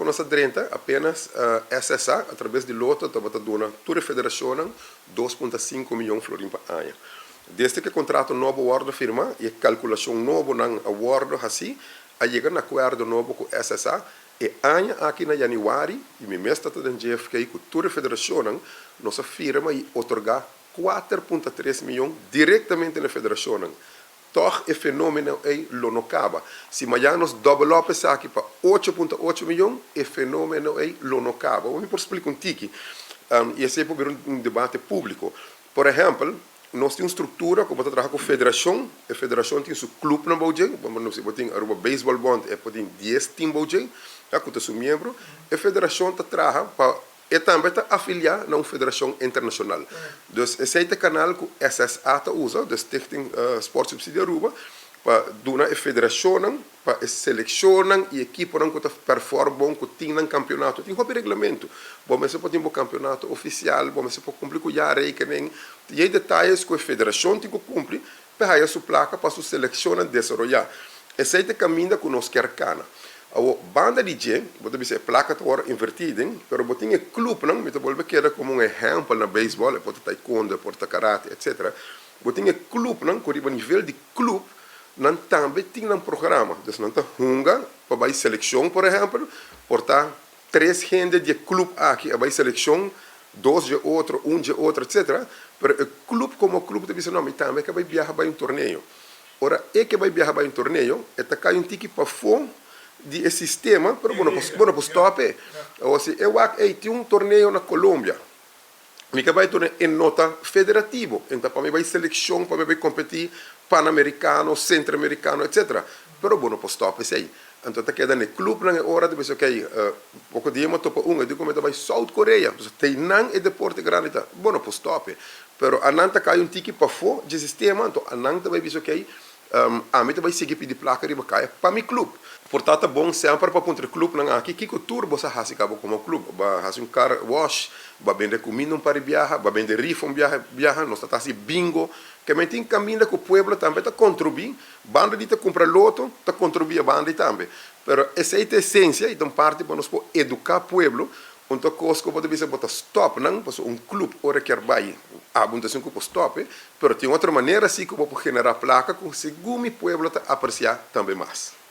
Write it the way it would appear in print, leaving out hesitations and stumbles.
com nossa drenta apenas SSA, através de loto, estava dando toda a federação 2,5 milhões de florins por ano. Desde que o contrato novo acordo firma e a calculação nova não acordo assim, a chegar no acordo novo com SSA, e ano aqui na janeiro, e me mestre está dando GFK com toda a federação, nossa firma e otorgar 4,3 milhões diretamente na federação. Toch o fenômeno é lo não acaba. Se amanhã nós dobramos aqui para 8,8 milhões, o fenômeno é lo não acaba. Vou me explicar um tique. E esse é um debate público. Por exemplo, nós temos uma estrutura como trabalha com a federação tem seu clube na Bojang, vamos dizer, tem a baseball bond, tem 10 times Bojang, que são membros, a federação trabalha para e também está afiliado a uma federação internacional. Então, esse é o canal que a SSA usa, da Stichting Sport Subsidia Aruba, para dar a federação, para selecionar e equipa que performam, que tem um campeonato. Tem um regulamento. Você pode ter um campeonato oficial, você pode cumprir com a rekening. Tem detalhes que a federação tem que cumprir para a sua placa, para a sua seleção desenvolver. Esse é o caminho que nós queremos. A banda DJ, pode dizer, placa está invertida, mas botinha clube, não, me volve que era como um exemplo na beisebol, pode taekwondo, pode karate, etc. Botinha clube, não, que o nível de clube, não também tem um programa. Então, não está hunga para a seleção, por exemplo, portar 3 gente de clube aqui, a seleção, 2 de outro, 1 de outro, etc. Mas o clube como clube, deve ser não, mas também que vai viajar para um torneio. Ora, é que vai viajar para um torneio, é que cai um tique para fora de sistema, pero bueno pues top. Ou se eu tem um torneio na Colômbia. Me que vai torneio em nota federativo, então para mim vai seleção, para mim vai competir pan-americano, centro-americano, etc. Pero bueno pues top isso aí. Então tá queda no clube na hora de você que pouco dia mas topa um, eu como vai South Korea, tem não é deporte grande tá. Bueno pues top. Pero ananta cai um tique para fora de sistema, então ananta vai ver que a mim vai seguir pedir placa de bacaia para meu clube. Portanto, bom sempre para o clube não aqui que o tour você faz como clube, faz um car wash, vai vender comida para viajar, vai vender rifa viajar, nós está assim bingo, que a gente tem caminho que o povo também está contribuindo, banda de comprar loto, está contribuindo a banda também. Mas essa é a essência, então parte para nós educar o povo. Então, Costco pode dizer botar stop, não? Porque um clube ora quer vai a bundação que stop, mas tem outra maneira assim que pode generar placa com segundo o povo apreciar também mais.